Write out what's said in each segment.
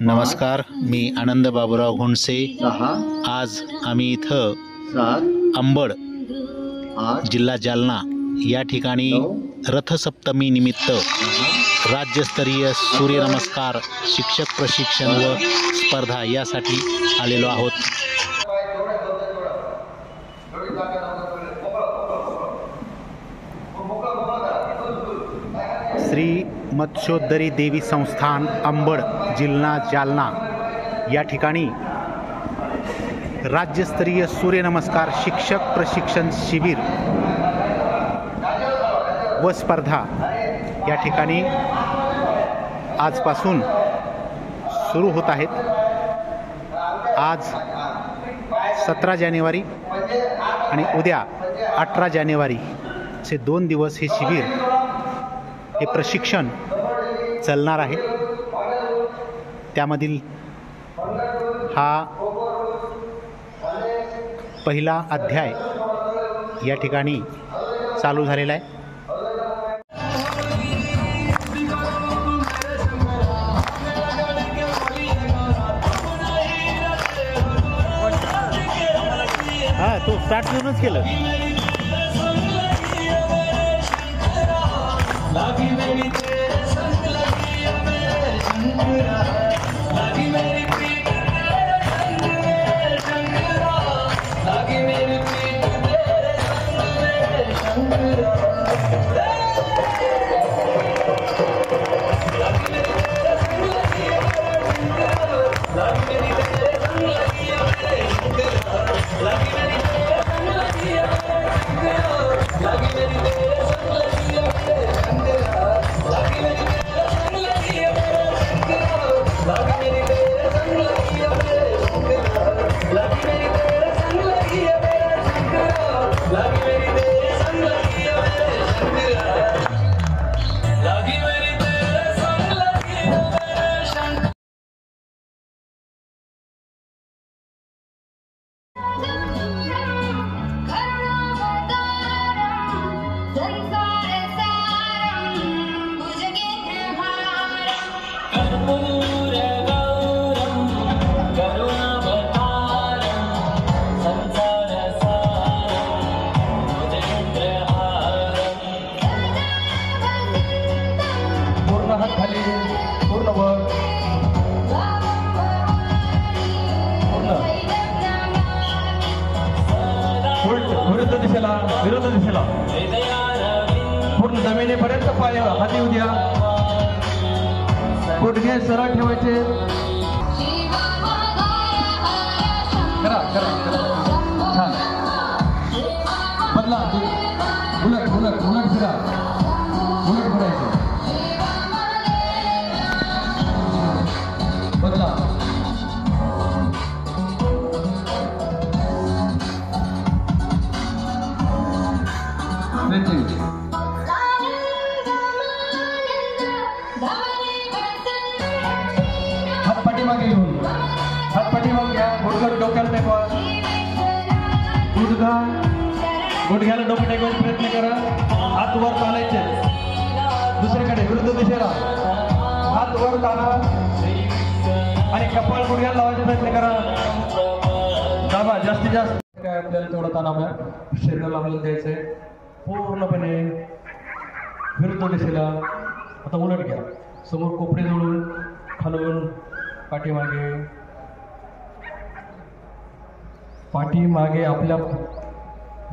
नमस्कार, मी आनंद बाबूराव घोणसे। आज आम्ही इथं अंबड जिल्हा जालना या ठिकाणी रथसप्तमी निमित्त राज्यस्तरीय सूर्यनमस्कार शिक्षक प्रशिक्षण व स्पर्धा यासाठी आलेलो आहोत। श्री मत्स्योदरी देवी संस्थान अंबड जिल्हा जालना या ठिकाणी राज्यस्तरीय सूर्यनमस्कार शिक्षक प्रशिक्षण शिबिर व स्पर्धा या ठिकाणी आजपासून सुरू होत आहेत। आज 17 जानेवारी आणि उद्या 18 जानेवारी असे 2 दिवस हे शिबिर हे प्रशिक्षण चालणार आहे। त्यामधील हा पहिला अध्याय या ठिकाणी चालू झालेला आहे। हा तो स्टार्ट करूनच केलं। लागी मेरी तेरे संग लगी है मेरे शंकरा, लागी मेरी पीठ तेरे संग मेरे शंकरा, लागी मेरी पीठ तेरे संग मेरे शंकरा, लागी मेरी तेरे संग लगी है मेरे शंकरा, लागी मेरी तेरे संग लगी है मेरे शंकरा, लागी मेरी तेरे संग लगी है मेरे शंकरा, लागी मेरी तेरे संग लगी है मेरे लागी मेरी तेरे संग लगी है मेरे शंकरा, लागी मेरी तेरे संग लगी है मेरे शंकरा, लागी मेरी तेरे संग लगी है मेरे शंकरा, लागी मेरी तेरे संग लगी है मेरे शंकरा, लागी मेरी तेरे संग लगी है मेरे शंकरा। विरोध दिशेला पूर्ण जमिनीपर्यंत पाय हाती उद्या, गुडघे सरळ ठेवायचे। करा करा छान बदला, उलट उलट उलट फिरा, उलट फिरायचे, बदला। हात पाठीमागे घेऊन, हात पाठीमागे घ्या, गुडघा डोक्याला टेकवा, गुडघ्याला डोकं टेकवायचा प्रयत्न करा। हात वर ताणायचे दुसरीकडे विरुद्ध दिशेला, हात वर ताणा आणि कपाळ गुडघ्याला लावायचा प्रयत्न करा। दाबा जास्तीत जास्त, काय आपल्याला तेवढा ताणाव्या शरीराला आपल्याला द्यायचंय पूर्णपणे विरुद्ध दिशेला। आता उलट घ्या, समोर कोपरे जोडून, खालून पाठीमागे, पाठीमागे आपल्या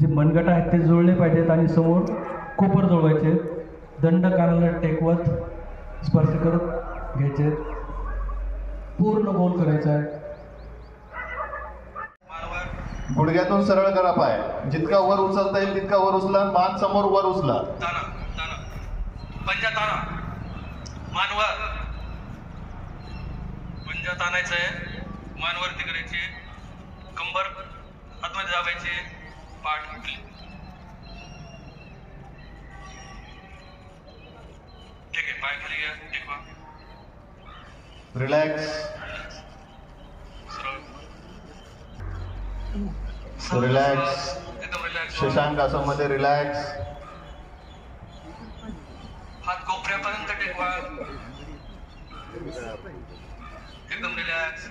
जे मनगट आहेत ते जुळले पाहिजेत आणि समोर कोपर जुळवायचे। दंड कानाला टेकवत स्पर्श करत घ्यायचे, पूर्ण गोल करायचा आहे। गुडघ्यातून सरळ करा पाय, जितका वर उचलता येईल तितका वर उचला, मान समोर वर उचला, ताना ताना पंजा ताना, मान वर, पंजा ताणायचंय, मान वरती करायची, कंबर आतमध्ये दाबायची, पाठ उठली। ठीक आहे, पाय खाली घ्या, टेकवा, रिलॅक्स, रिलॅक्स, एकदम रिलॅक्स, शशांक आसनमध्ये रिलॅक्स, हात कोपऱ्यापर्यंत टेकवा, एकदम रिलॅक्स.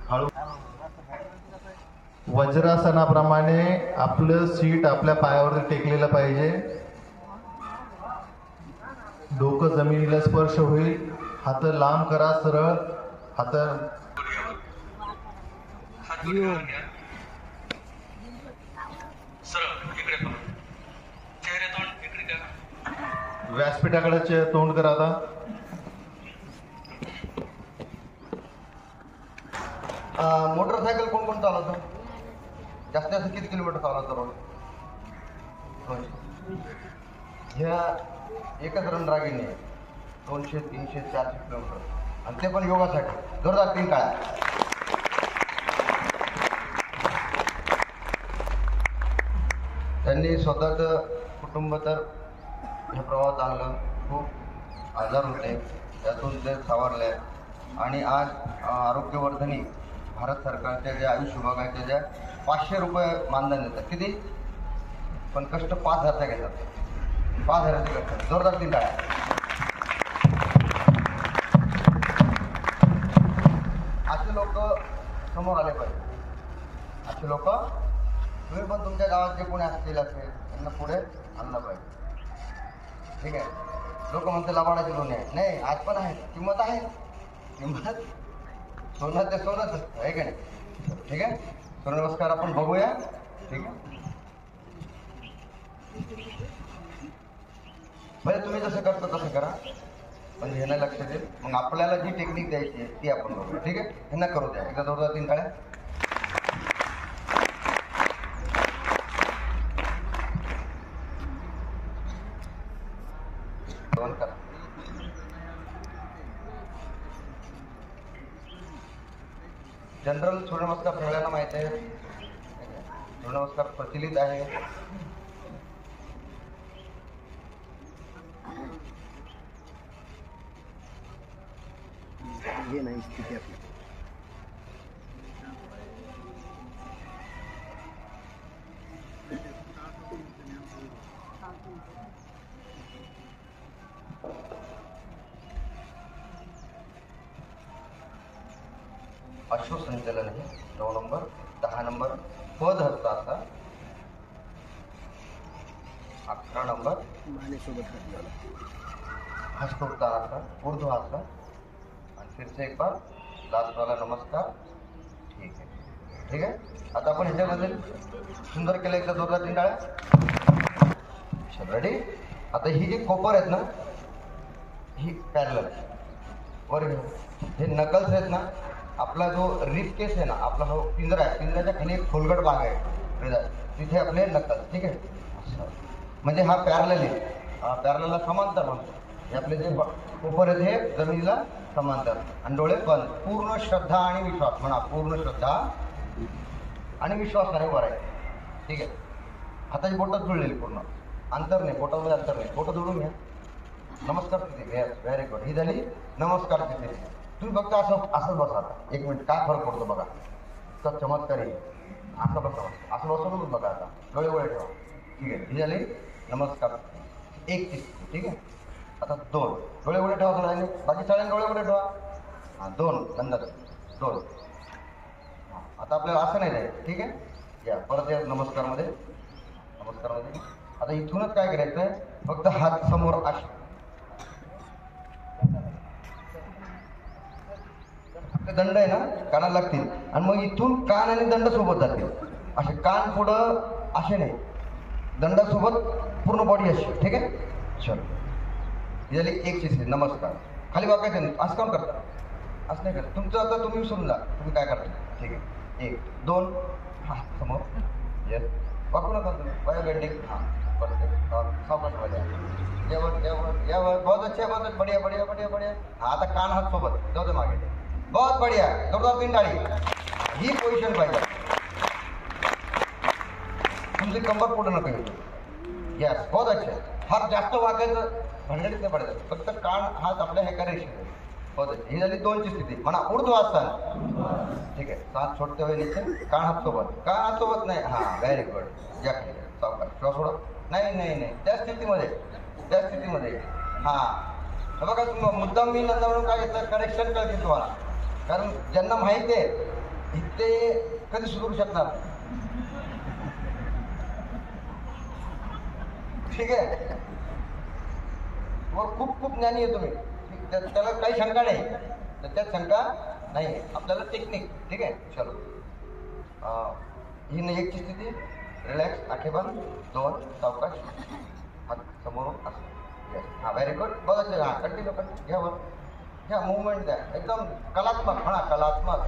हळू. वज्रासनाप्रमाणे आपलं सीट आपल्या पायावरती टेकलेलं पाहिजे. डोकं जमिनीला स्पर्श होईल. हात लांब करा, सरळ हात. हात वर घ्या. सरळ इकडे पहा. चेहरे तोंड इकडे करा. व्यासपीठाकडे तोंड करा. आता मोटरसायकल कोण कोण चालवतं? जास्तीत जास्त किती किलोमीटर चालवतं रोज? ह्या एकच रणरागिणी 200, 300, 400 किलोमीटर, आणि ते पण योगासाठी. जोरदार 3 टाळ्या. त्यांनी स्वतःचं कुटुंब तर ह्या प्रवाहात आणलं. खूप आजार होते, त्यातून ते सावरले, आणि आज आरोग्यवर्धनी भारत सरकारच्या ज्या आयुष विभागाच्या ज्या 500 रुपये मानधन देतात. किती? पण कष्ट 5,000 घेतात. 5,000 कष्ट. जोरदार 3 टाळ्या. असे लोक समोर आले पाहिजे. असे लोक तुम्ही पण तुमच्या गावात जे कोणी असतील असेल त्यांना पुढे आणलं पाहिजे. ठीक आहे. लोक म्हणते लबाडाची लोणी आहे. नाही, आज पण आहे, किंमत आहे. किंमत सोनं ते सोनंच असतं, आहे का नाही? ठीक आहे. सूर्यनमस्कार आपण बघूया. ठीक आहे. म्हणजे तुम्ही जसं करता तसं करा, म्हणजे ह्यांना लक्ष देईल. मग आपल्याला जी टेक्निक द्यायची आहे ती आपण बघूया. ठीक आहे. ह्यांना करू द्या. एकदा जोरदार 3 टाळ्या. करा. जनरल सूर्यनमस्कार सगळ्यांना माहिती आहे. सूर्यनमस्कार प्रचलित आहे. ये नाही स्थिती आपली. अश्वसंचलन आहे 9 नंबर. 10 नंबर पद हस्ताचा. 11 नंबर मानेसोबत घातलेला. हस्तोत्तानाचा ऊर्ध्व हात. आणि फिर से एक बार लास्ट वाला नमस्कार. ठीक आहे. ठीक आहे. आता आपण ह्याच्यामध्ये सुंदर केलं. एकदा जोरदार 3 टाळ्या. रेडी. आता ही जी कोपर आहेत ना, ही पॅरलल वर घेऊ. हे नकल्स आहेत ना, आपला जो रिप केस आहे ना, आपला जो पिंजरा आहे, पिंजऱ्याच्या खाली एक खोलगट भाग आहे, तिथे आपले नकल्स. ठीक आहे. म्हणजे हा पॅरलल आहे. हा पॅरललला समांतर म्हणतो. हे आपले जे कोपर आहेत हे जमिनीला समांतर. आणि डोळे बंद. पूर्ण श्रद्धा आणि विश्वास म्हणा. पूर्ण श्रद्धा आणि विश्वासाने वर आहे. ठीक आहे. हाताची बोटं जुळलेली पूर्ण. अंतर नाही, बोटामध्ये अंतर नाही. बोटं जुळून घ्या. नमस्कार स्थिती. Very good. ही झाली नमस्कार स्थिती. तुम्ही फक्त असं बसा. आता 1 मिनिट काय फरक पडतो बघा. तर चमत्कारी असं बसा. असं बसूनच बघा. आता डोळे वळे ठेवा. ठीक आहे. ही झाली नमस्कार. 1 ची स्थिती. ठीक आहे. आता 2 डोळे वळे ठेवा. सगळ्यांनी, बाकी सगळ्यांनी डोळे वळे ठेवा. हां 2 बंद. 2. आता आपल्याला असं नाही जायचं. ठीक आहे. या परत या नमस्कारमध्ये. नमस्कारमध्ये आता इथूनच काय करायचं आहे, फक्त हात समोर असे दंड आहे ना कानाला लागतील, आणि मग इथून कान आणि दंड सोबत जातील. असे कान पुढं असे नाही, दंडासोबत पूर्ण बॉडी अशी. ठीक आहे. चलो ही झाली 1 ची. नमस्कार. खाली वाकायचं नाही. असं काम करता. असं नाही करत. तुमचं आता तुम्ही विसरून जा तुम्ही काय करता. ठीक आहे. 1 2 हां समोर. येस. वाकू नका तुम्ही. पाय बेंडिंग. हां सावकाश वाजा. यावर बहुत अच्छा, बहुत बढ़िया बढ़िया बढ़िया बढ़िया. हाँ आता कान हात सोबत जाऊ दे मागे. बहुत बढ़िया. जोरदार 3 टाळी. ही पोझिशन पाहिजे. तुमची कंबर पुढे नका येऊ. यस बहुत अच्छा. हात जास्त वाकायचं भानगडीत नाही पडायचं. फक्त कान हात आपल्या हे करायचे. बहुत अच्छा. ही झाली 2 ची स्थिती. म्हणा ऊर्ध्व आसन. ठीक आहे. सांस छोड़ते हुए नीचे. कान हात सोबत. कान हात सोबत नाही. हां व्हेरी गुड. या खाली सावकाश. श्वास सोडा. नाही नाही नाही त्या स्थितीमध्ये हा हे बघा तुम्ही मुद्दाम मी नंतर म्हणून काय घेतलं करेक्शन कळते तुम्हाला कारण ज्यांना माहिती आहे ते कधी सुधारू शकणार ठीक आहे मग खूप ज्ञानी आहे तुम्ही त्याला काही शंका नाही त्यात शंका नाही आपल्याला टेक्निक ठीक आहे चलो ही एकची स्थिती रिलॅक्स आखे बंद 2 सावकाश हात समोरून असं हा व्हेरी गुड बघा हा कंटिन्यू घ्या वर घ्या मुवमेंट द्या एकदम कलात्मक म्हणा कलात्मक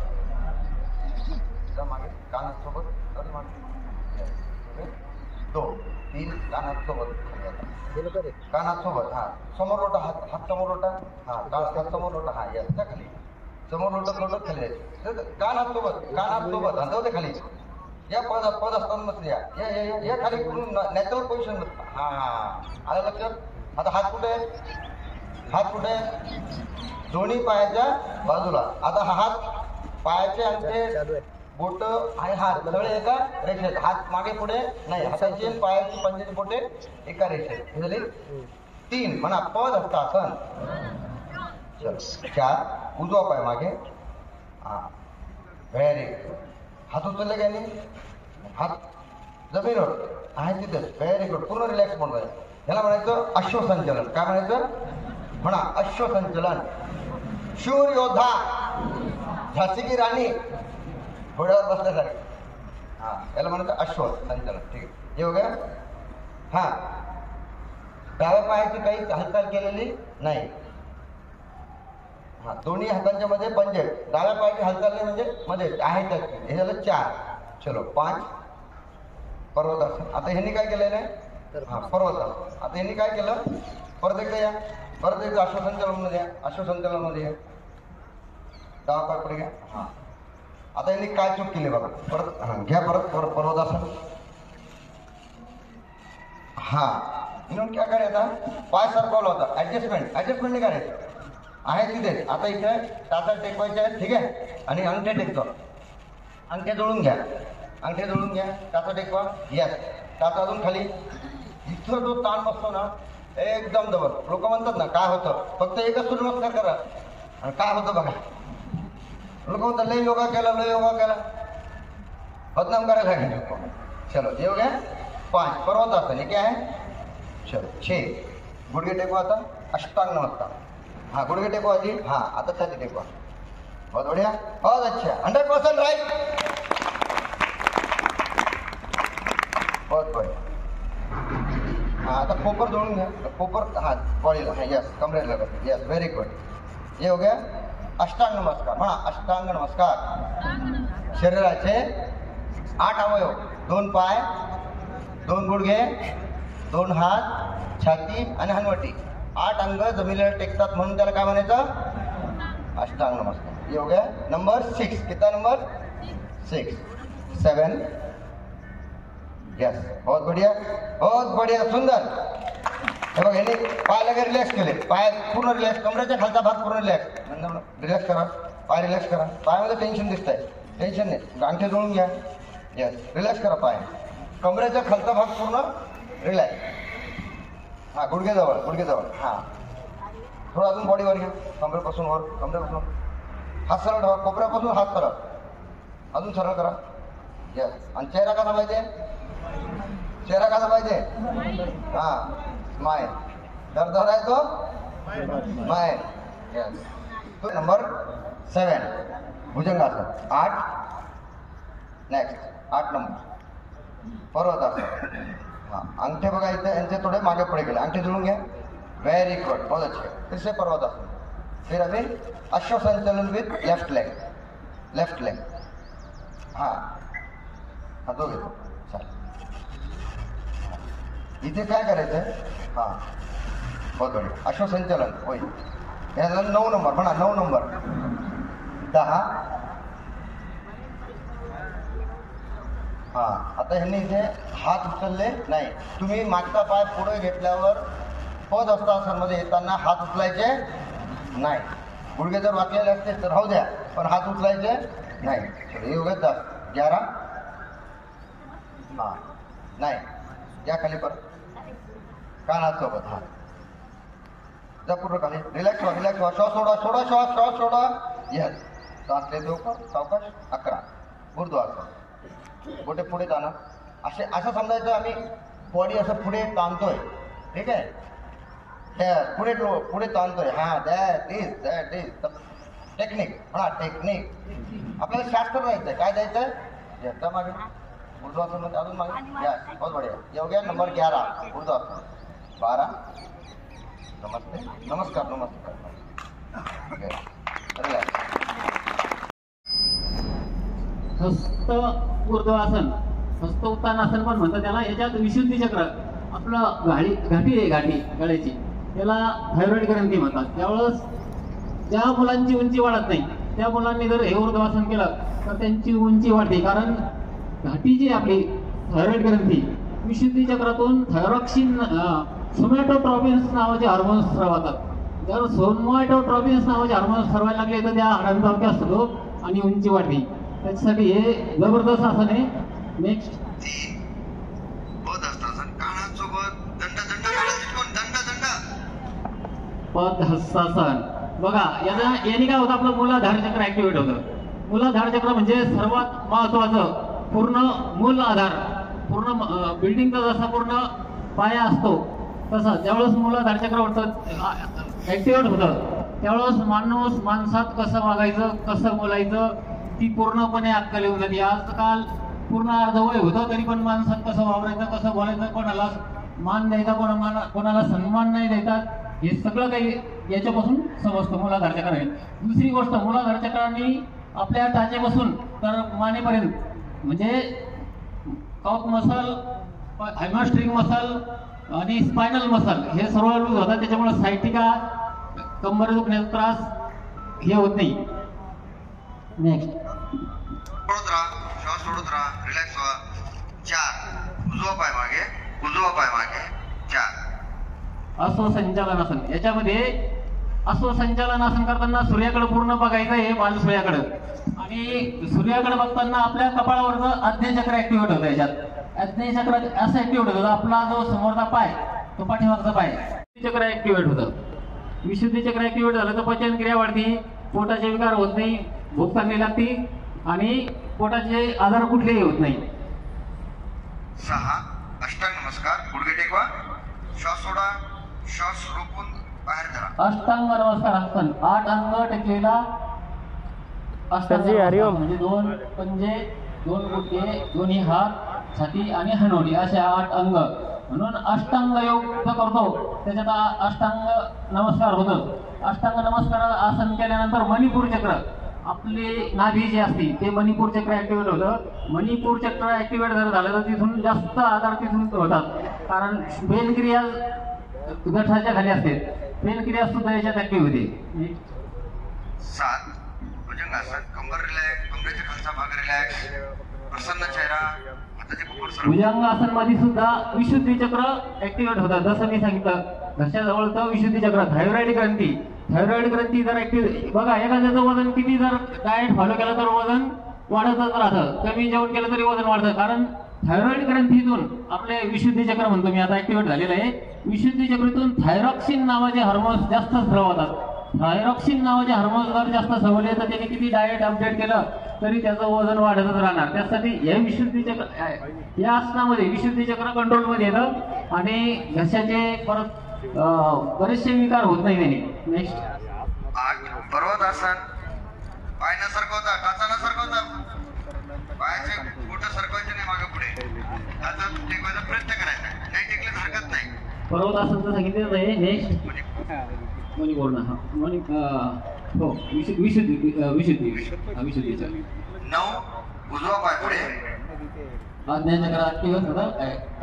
एकदम मागे कानासोबत मागे 2 3 कानासोबत कानासोबत हा समोर लोटा हात समोर लोटा हा हात समोर लोटा हा या खाली समोर लोटत खाली कान हात सोबत हा जाऊ दे खाली या पद असताना या खाली नॅचरल पोझिशन हा आलं लक्षात आता हात कुठे दोन्ही पायाच्या बाजूला आता हा हात पायाचे अंगठे बोट आणि हात सगळे एका रेषेत हात मागे पुढे नाही हाताची पायाची पंजाची बोटे एका रेषेत झाली 3 म्हणा पद हस्तासन 4 उजवा पाय मागे हा व्हेरी हात उचलले गेले हात जमिनीवर आहे तिथेच व्हेरी गुड पूर्ण रिलॅक्स म्हणून याला म्हणायचं अश्वसंचलन काय म्हणायचं म्हणा अश्वसंचलन शूर योद्धा झाशी की राणी घोड्यावर बसल्यासाठी हा याला म्हणायचं अश्वसंचलन ठीक आहे हे बघा हा डाव्या पायाची काही हालचाल केलेली नाही हा दोन्ही हातांच्या मध्ये पंजे डाव्या पायाची हालचाल नाही म्हणजे मध्ये आहे त्याची हे झालं 4 चलो 5 पर्वतासन आता ह्यांनी काय केलेलं आहे हा पर्वतासन आता ह्यांनी काय केलं परत एकदा अश्वसंचलनमध्ये या डावा पाय पुढे घ्या हा आता यांनी काय चूक केली बघा परत हा घ्या परत पर्वतासन हा इन्होंने क्या करे था पाय सरकवला होता ऍडजस्टमेंट नाही करायचं आहे तिथे आता इथे टाचा टेकवायचे आहेत ठीक आहे आणि अंगठे टेकतो अंगठे जोडून घ्या टाचा टेकवा यस टाचा अजून खाली इथं जो ताण बसतो ना एकदम जबर लोक म्हणतात ना काय होतं फक्त एकच सूर्यनमस्कार करा आणि काय होतं बघा लोक म्हणतात लय योगा केला बदनाम करायला लागेल चलो ये हो गया 5 पर्वतासन ये क्या है चलो 6 गुडघे टेकवा आता अष्टांग नमस्कार हाँ गुडघे टेको अजी हाँ आता छाती टेको बहुत बढ़िया बहुत अच्छा 100% राइट बहुत बढ़िया हाँ आता पोपर जोड़ून घ्या पोपर हाँ बॉडीला हाँ यस कमरेला लगत यस व्हेरी गुड ये हो गया अष्टांग नमस्कार म्हणा अष्टांग नमस्कार शरीराचे 8 अवयव 2 पाय 2 गुडघे 2 हात छाती आणि हनवटी 8 अंग जमिनीला टेकतात म्हणून त्याला काय म्हणायचं अष्टांग नमस्कार ये हो गया नंबर 6 कितना नंबर 6 7 यस बहुत बढ़िया सुंदर हे बघ याने पाय लगे रिलॅक्स केले पाय पूर्ण रिलॅक्स कमरेच्या खालचा भाग पूर्ण रिलॅक्स करा पाय रिलॅक्स करा पायामध्ये टेन्शन दिसतंय टेन्शन नाही अंगठे जोडून घ्या यस रिलॅक्स करा पाय कमरेचा खालचा भाग पूर्ण रिलॅक्स हा गुडघेजवळ हा थोडं अजून बॉडीवर घ्या कमरेपासून हात सरळ ठेवा कोपऱ्यापासून हात सरळ अजून सरळ करा यस आणि चेहरा कसा पाहिजे हा स्माइल दर आहे तो स्माइल यस नंबर 7 भुजंगासन 8 नेक्स्ट 8 नंबर पर्वतासन हाँ अंगठे बघा इथे यांचे थोड़े मागे पुढे गेले अंगठे जुळून घ्या वेरी गुड बहुत अच्छे फिर से पर्वतासन फिर अभी अश्वसंचलन विथ लेफ्ट लेग हाँ हाँ तो घेतो चालेल इथे काय करायचं हाँ बहुत बढ़िया अश्वसंचलन होय याला 9 नंबर म्हणा 9 नंबर 10 हा आता ह्यांनी इथे हात उचलले नाही तुम्ही मागचा पाय पुढे घेतल्यावर पद हस्तासनमध्ये येताना हात उचलायचे नाही गुडघे जर वाकलेले असते तर राहू द्या पण हात उचलायचे नाही चलो हे उघड 10 11 हा नाही या खाली पर कानासोबत हा जा पूर्ण खाली रिलॅक्स व्हा श्वास सोडा यस सांस लेते ऊपर सावकाश 11 ऊर्ध्वासन बोटे पुढे ताणा असं समजायचं आम्ही बॉडी असं पुढे ताणतोय ठीक आहे पुढे ताणतोय हा दॅट इज टेक्निक टेक्निक आपल्याला शास्त्र द्यायचंय काय द्यायचंय झटका मागे ऊर्ध्वासन मध्ये अजून मागे यस बहुत बढ़िया ये हो गया नंबर 11 ऊर्ध्वासन 12 नमस्कार हस्त ऊर्ध्वासन हस्त उत्तानासन पण म्हणतात त्याला. याच्यात विशुद्धी चक्र आपलं घाटी आहे गळ्याची त्याला थायरॉइड ग्रंथी म्हणतात. त्यावेळेस ज्या मुलांची उंची वाढत नाही त्या मुलांनी जर हे ऊर्ध्वासन केलं तर त्यांची उंची वाढते. कारण घाटी जी आपली थायरॉइड ग्रंथी विशुद्धी चक्रातून थायरॉक्सिन सोमॅटोट्रॉपिन्स नावाचे हार्मोन्स स्रवतात. जर सोमॅटोट्रॉपिन्स नावाचे हार्मोन्स स्रवायला लागले तर त्या हाडांचा अभ्यास होतो आणि उंची वाढते. त्याच्यासाठी हे जबरदस्त आसन आहे. नेक्स्ट पदहस्तासन. बघा याने काय होतं आपलं मूलाधार चक्र ऍक्टिव्हेट होतं. मूलाधार चक्र म्हणजे सर्वात महत्वाचं पूर्ण मूल आधार पूर्ण बिल्डिंगचा जसा पूर्ण पाया असतो तसा ज्यावेळेस मूलाधार चक्र होतं ऍक्टिव्हेट होतं त्यावेळेस माणसात कसं वागायचं कसं बोलायचं ती पूर्णपणे अक्कल येऊन जाते. आजकाल पूर्ण अर्धवय होतं तरी पण माणसात कसं वावरायचं कसं बोलायचं कोणाला मान द्यायचा कोणाला सन्मान नाही देतात हे सगळं काही याच्यापासून समजतं मूलाधार चक्र आहे. दुसरी गोष्ट मूलाधार चक्राने आपल्या टाचेपासून तर मानेपर्यंत म्हणजे कॉक मसल हॅमस्ट्रिंग मसल आणि स्पायनल मसल हे सर्व लूज होतात. त्याच्यामुळे सायटिका कंबर दुखण्याचा त्रास हे होत नाही. नेक्स्ट श्वास सोडत राहा रिलॅक्स व्हा 4 उजवा पाय मागे 4 अश्वसंचालनासन. याच्यामध्ये अश्वसंचालनासन करताना सूर्याकडे पूर्ण बघायचं आहे बाल सूर्याकडे आणि सूर्याकडे बघताना आपल्या कपाळावरचं आज्ञाचक्र ऍक्टिव्हेट होतं. याच्यात आज्ञाचक्र असं ऍक्टिव्हेट होतं आपला जो समोरचा पाय तो पाठीमागचा पाय चक्र ऍक्टिव्हेट होतं. विशुद्धी चक्र ऍक्टिव्हेट झालं तर पचनक्रिया वाढती पोटाचे विकार होत नाही भूक चांगली लागती आणि पोटाचे आजार कुठलेही होत नाही. 6 अष्टांग नमस्कार गुडघे टेकवा श्वास सोडा श्वास रोखून बाहेर धरा. अष्टांग नमस्कार आसन 8 अंग टेकलेला अष्टांग म्हणजे 2 पंजे 2 गुडघे दोन्ही हात छाती आणि हनवडी असे 8 अंग म्हणून अष्टांग योग करतो त्याच्यात अष्टांग नमस्कार होतं. अष्टांग नमस्कार आसन केल्यानंतर मणिपूर चक्र आपली नाभी जी असते ते मणिपूर चक्र ऍक्टिव्हेट होतं. मणिपूर चक्र ऍक्टिव्हेट जर झालं तर तिथून जास्त आजार तिथून होतात कारण पेनक्रिया गठाच्या खाली असते पेनक्रिया सुद्धा याच्यात ऍक्टिव्ह होते. 7 भुजंगासन कंबर रिलॅक्स कमरेचा खालचा भाग रिलॅक्स प्रसन्न चेहरा हाताचे पोट सरळ. भुजंगासन मध्ये सुद्धा विशुद्धी चक्र ऍक्टिव्हेट होतात. जसं मी सांगितलं घशाजवळचं विशुद्धी चक्र थायरॉइड ग्रंथी जर ऍक्टिव्ह बघा एखाद्याचं वजन किती जर डाएट फॉलो केलं तर वजन वाढतच राहतं कमी जेवण केलं तरी वजन वाढतं कारण थायरॉइड ग्रंथीतून आपले विशुद्धी चक्र म्हणतो मी आता ऍक्टिव्हेट झालेलं आहे. विशुद्धी चक्रातून थायरॉक्सिन नावाचे हार्मोन्स जास्त स्रवतात. थायरॉक्सिन नावाचे हार्मोन्स जर जास्त स्रवले तर त्याने किती डाएट अपडेट केलं तरी त्याचं वजन वाढतच राहणार. त्यासाठी हे विशुद्धी चक्र या आसनामध्ये विशुद्धी चक्र कंट्रोलमध्ये येतं आणि घशाचे परत बरेचसे विकार होत नाही त्याने. नेक्स्ट 8 पर्वतासन पाय न सरकवता टाचा न सरकवता पायाचे बोट सरकवायचे नाही मागे पुढे आता टेकवायचा प्रयत्न करायचा नाही टेकले हरकत नाही. पर्वतासनचं सांगितलेलं आहे. नेक्स्ट मणिपूर्ण हो विशुद्धीचं 9 उजवा पाय पुढे आज्ञाचक्र ऍक्टिव्ह होतं.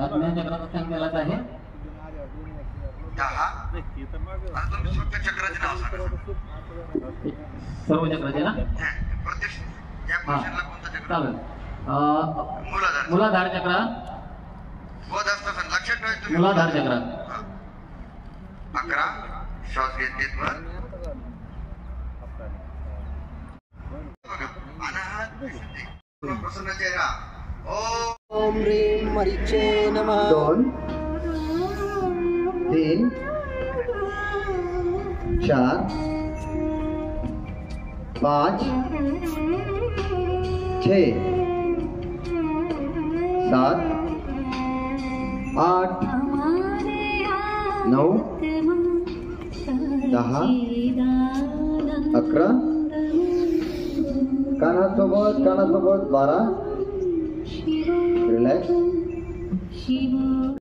आज्ञाचक्राचा सांगितलेलाच आहे. 10 आता तुम्ही फक्त चक्राचे नाव सांगा सर्व चक्राचे ना प्रत्येक या पोझिशनला कोणतं चक्र चालेल. मूलाधार मूलाधार चक्र लक्षात ठेवायचं तुम्ही मूलाधार चक्र 11 श्वास घेत वर अनाहत प्रसन्न चेहरा ओम ह्रीं मरीचे नमः. 2 3 4 5 6 7 8 9 10 11 कानासोबत 12 रिलॅक्स